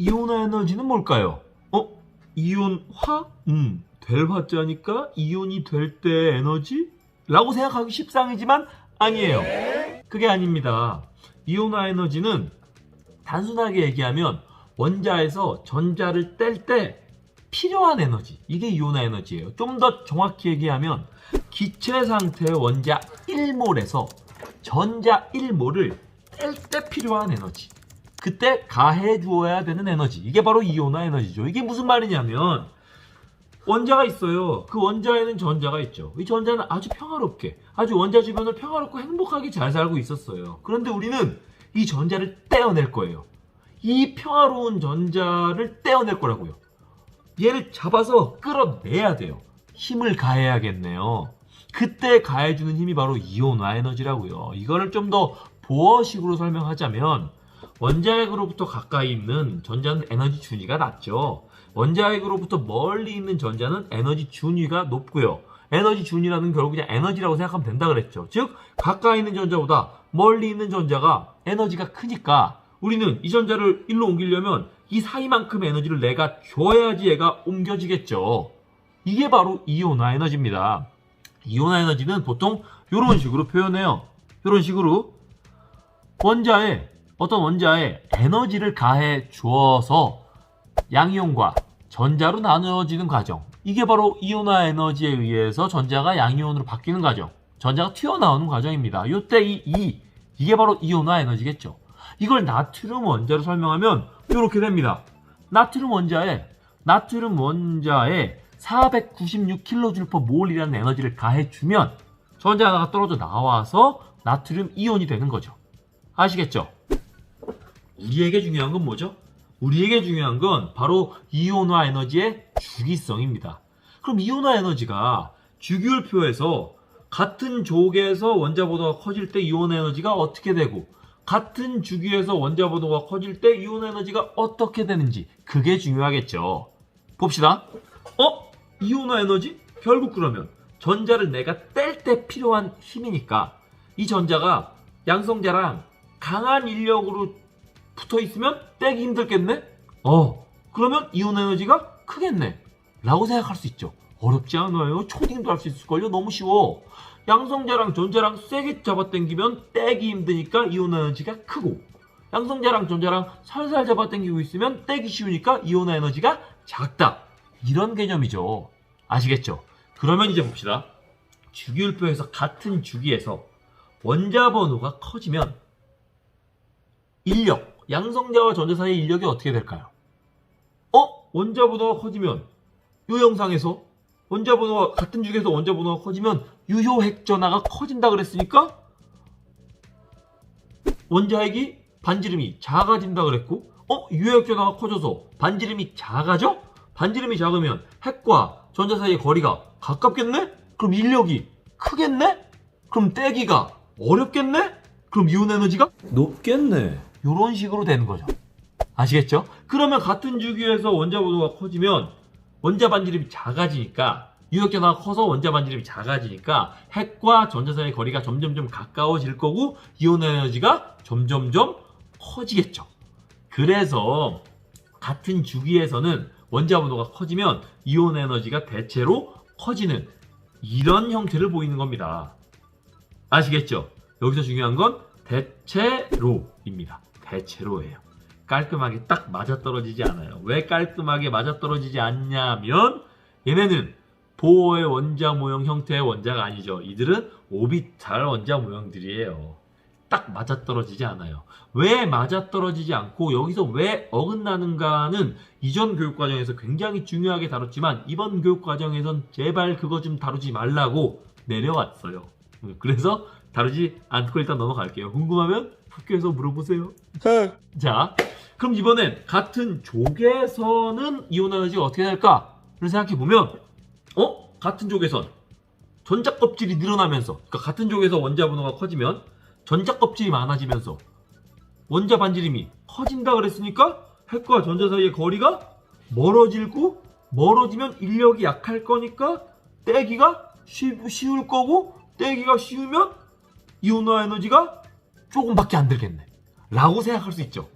이온화 에너지는 뭘까요? 이온화? 될 화자니까 이온이 될 때 에너지? 라고 생각하기 십상이지만 아니에요. 그게 아닙니다. 이온화 에너지는 단순하게 얘기하면 원자에서 전자를 뗄 때 필요한 에너지, 이게 이온화 에너지예요. 좀 더 정확히 얘기하면 기체 상태의 원자 1몰에서 전자 1몰을 뗄 때 필요한 에너지, 그때 가해 주어야 되는 에너지, 이게 바로 이온화 에너지죠. 이게 무슨 말이냐면 원자가 있어요. 그 원자에는 전자가 있죠. 이 전자는 아주 평화롭게, 아주 원자 주변을 평화롭고 행복하게 잘 살고 있었어요. 그런데 우리는 이 전자를 떼어낼 거예요. 이 평화로운 전자를 떼어낼 거라고요. 얘를 잡아서 끌어내야 돼요. 힘을 가해야겠네요. 그때 가해주는 힘이 바로 이온화 에너지라고요. 이거를 좀 더 보어식으로 설명하자면 원자핵으로부터 가까이 있는 전자는 에너지 준위가 낮죠. 원자핵으로부터 멀리 있는 전자는 에너지 준위가 높고요. 에너지 준위라는 결국 그냥 에너지라고 생각하면 된다 그랬죠. 즉 가까이 있는 전자보다 멀리 있는 전자가 에너지가 크니까 우리는 이 전자를 일로 옮기려면 이 사이만큼의 에너지를 내가 줘야지 얘가 옮겨지겠죠. 이게 바로 이온화 에너지입니다. 이온화 에너지는 보통 이런 식으로 표현해요. 이런 식으로 어떤 원자에 에너지를 가해 주어서 양이온과 전자로 나누어지는 과정, 이게 바로 이온화 에너지에 의해서 전자가 양이온으로 바뀌는 과정, 전자가 튀어나오는 과정입니다. 이때 이게 바로 이온화 에너지겠죠. 이걸 나트륨 원자로 설명하면 이렇게 됩니다. 나트륨 원자에 496kJ/몰이라는 에너지를 가해주면 전자 하나가 떨어져 나와서 나트륨 이온이 되는 거죠. 아시겠죠? 우리에게 중요한 건 뭐죠? 우리에게 중요한 건 바로 이온화 에너지의 주기성입니다. 그럼 이온화 에너지가 주기율표에서 같은 족에서 원자 번호가 커질 때 이온화 에너지가 어떻게 되고 같은 주기에서 원자 번호가 커질 때 이온화 에너지가 어떻게 되는지, 그게 중요하겠죠. 봅시다. 이온화 에너지? 결국 그러면 전자를 내가 뗄 때 필요한 힘이니까 이 전자가 양성자랑 강한 인력으로 붙어 있으면 떼기 힘들겠네? 그러면 이온화 에너지가 크겠네? 라고 생각할 수 있죠. 어렵지 않아요. 초딩도 할 수 있을걸요. 너무 쉬워. 양성자랑 전자랑 세게 잡아당기면 떼기 힘드니까 이온화 에너지가 크고, 양성자랑 전자랑 살살 잡아당기고 있으면 떼기 쉬우니까 이온화 에너지가 작다. 이런 개념이죠. 아시겠죠? 그러면 이제 봅시다. 주기율표에서 같은 주기에서 원자 번호가 커지면 인력, 양성자와 전자 사이의 인력이 어떻게 될까요? 원자 번호가 커지면 이 영상에서 원자 번호가 같은 주기에서 원자 번호가 커지면 유효핵 전하가 커진다 그랬으니까 원자핵이 반지름이 작아진다 그랬고, 유효핵 전하가 커져서 반지름이 작아져? 반지름이 작으면 핵과 전자 사이의 거리가 가깝겠네? 그럼 인력이 크겠네? 그럼 떼기가 어렵겠네? 그럼 이온 에너지가 높겠네. 이런 식으로 되는 거죠. 아시겠죠? 그러면 같은 주기에서 원자 번호가 커지면 원자 반지름이 작아지니까, 유효핵 전하가 커서 원자 반지름이 작아지니까 핵과 전자 사이의 거리가 점점점 가까워질 거고 이온 에너지가 점점점 커지겠죠. 그래서 같은 주기에서는 원자 번호가 커지면 이온 에너지가 대체로 커지는 이런 형태를 보이는 겁니다. 아시겠죠? 여기서 중요한 건 대체로입니다. 대체로예요. 깔끔하게 딱 맞아떨어지지 않아요. 왜 깔끔하게 맞아떨어지지 않냐면 얘네는 보어의 원자 모형 형태의 원자가 아니죠. 이들은 오비탈 원자 모형들이에요. 딱 맞아떨어지지 않아요. 왜 맞아떨어지지 않고 여기서 왜 어긋나는가는 이전 교육과정에서 굉장히 중요하게 다뤘지만 이번 교육과정에선 제발 그거 좀 다루지 말라고 내려왔어요. 그래서 다루지 않고 일단 넘어갈게요. 궁금하면 학교에서 물어보세요. 자, 그럼 이번엔 같은 족에서는 이온 에너지가 어떻게 될까를 생각해보면 같은 족에선 전자 껍질이 늘어나면서, 그러니까 같은 족에서 원자 번호가 커지면 전자 껍질이 많아지면서 원자 반지름이 커진다 그랬으니까 핵과 전자 사이의 거리가 멀어지고, 멀어지면 인력이 약할 거니까 떼기가 쉬울 거고, 떼기가 쉬우면 이온화 에너지가 조금밖에 안 들겠네 라고 생각할 수 있죠.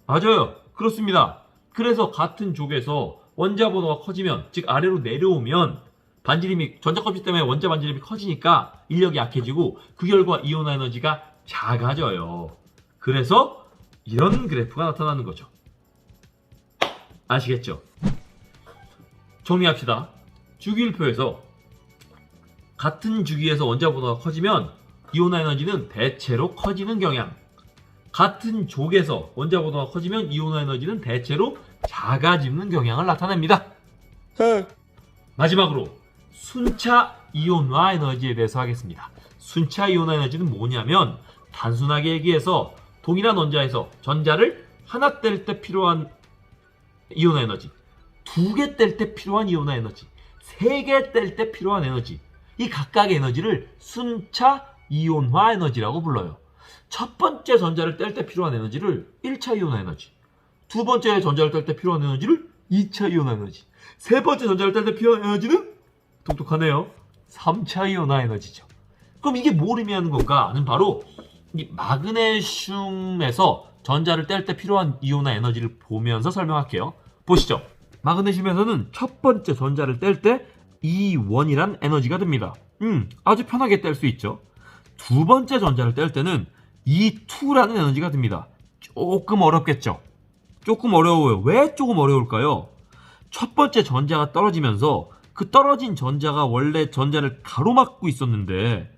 맞아요. 그렇습니다. 그래서 같은 족에서 원자 번호가 커지면, 즉 아래로 내려오면 반지름이, 전자값이 때문에 원자 반지름이 커지니까 인력이 약해지고 그 결과 이온화 에너지가 작아져요. 그래서 이런 그래프가 나타나는 거죠. 아시겠죠? 정리합시다. 주기율표에서 같은 주기에서 원자 번호가 커지면 이온화 에너지는 대체로 커지는 경향, 같은 족에서 원자 번호가 커지면 이온화 에너지는 대체로 작아지는 경향을 나타냅니다. 마지막으로 순차 이온화 에너지에 대해서 하겠습니다. 순차 이온화 에너지는 뭐냐면, 단순하게 얘기해서 동일한 원자에서 전자를 하나 뗄 때 필요한 이온화 에너지, 두 개 뗄 때 필요한 이온화 에너지, 세 개 뗄 때 필요한 에너지, 이 각각의 에너지를 순차 이온화 에너지라고 불러요. 첫 번째 전자를 뗄 때 필요한 에너지를 1차 이온화 에너지, 두 번째 전자를 뗄 때 필요한 에너지를 2차 이온화 에너지, 세 번째 전자를 뗄 때 필요한 에너지는 똑똑하네요, 3차 이온화 에너지죠. 그럼 이게 뭘 의미하는 건가는 바로 이 마그네슘에서 전자를 뗄 때 필요한 이온화 에너지를 보면서 설명할게요. 보시죠. 마그네슘에서는 첫 번째 전자를 뗄 때 E1이란 에너지가 듭니다. 아주 편하게 뗄 수 있죠. 두 번째 전자를 뗄 때는 E2라는 에너지가 듭니다. 조금 어렵겠죠. 조금 어려워요. 왜 조금 어려울까요? 첫 번째 전자가 떨어지면서 그 떨어진 전자가 원래 전자를 가로막고 있었는데,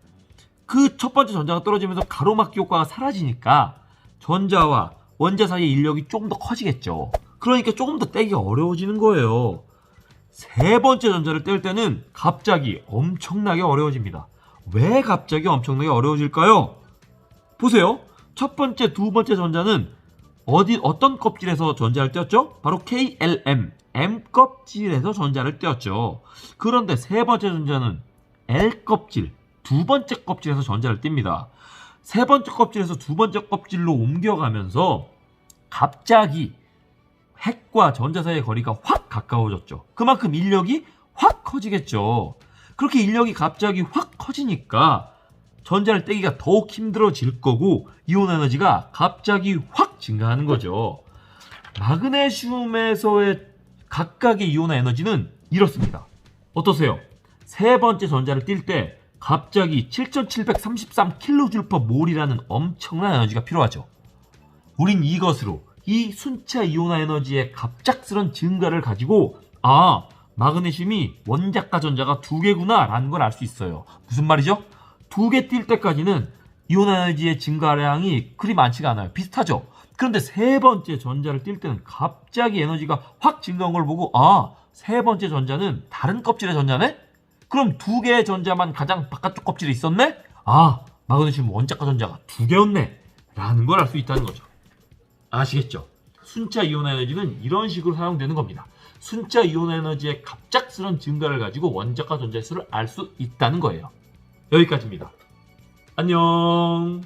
그 첫 번째 전자가 떨어지면서 가로막기 효과가 사라지니까 전자와 원자 사이의 인력이 조금 더 커지겠죠. 그러니까 조금 더 떼기가 어려워지는 거예요. 세 번째 전자를 뗄 때는 갑자기 엄청나게 어려워집니다. 왜 갑자기 엄청나게 어려워질까요? 보세요. 첫 번째, 두 번째 전자는 어떤 껍질에서 전자를 떼었죠? 바로 KLM, M 껍질에서 전자를 떼었죠. 그런데 세 번째 전자는 L 껍질, 두 번째 껍질에서 전자를 띱니다. 세 번째 껍질에서 두 번째 껍질로 옮겨가면서 갑자기 핵과 전자 사이의 거리가 확 가까워졌죠. 그만큼 인력이 확 커지겠죠. 그렇게 인력이 갑자기 확 커지니까 전자를 떼기가 더욱 힘들어질 거고 이온 에너지가 갑자기 확 증가하는 거죠. 마그네슘에서의 각각의 이온화 에너지는 이렇습니다. 어떠세요? 세 번째 전자를 띨 때 갑자기 7733kJ/몰이라는 엄청난 에너지가 필요하죠. 우린 이것으로 이 순차 이온화 에너지의 갑작스런 증가를 가지고 마그네슘이 원자과 전자가 두 개구나 라는 걸 알 수 있어요. 무슨 말이죠? 두 개 뛸 때까지는 이온화 에너지의 증가량이 그리 많지가 않아요. 비슷하죠? 그런데 세 번째 전자를 띨 때는 갑자기 에너지가 확 증가한 걸 보고 세 번째 전자는 다른 껍질의 전자네? 그럼 두 개의 전자만 가장 바깥쪽 껍질에 있었네? 마그네슘 원자과 전자가 두 개였네 라는 걸 알 수 있다는 거죠. 아시겠죠? 순차 이온화 에너지는 이런 식으로 사용되는 겁니다. 순차 이온화 에너지의 갑작스런 증가를 가지고 원자과 전자의 수를 알 수 있다는 거예요. 여기까지입니다. 안녕.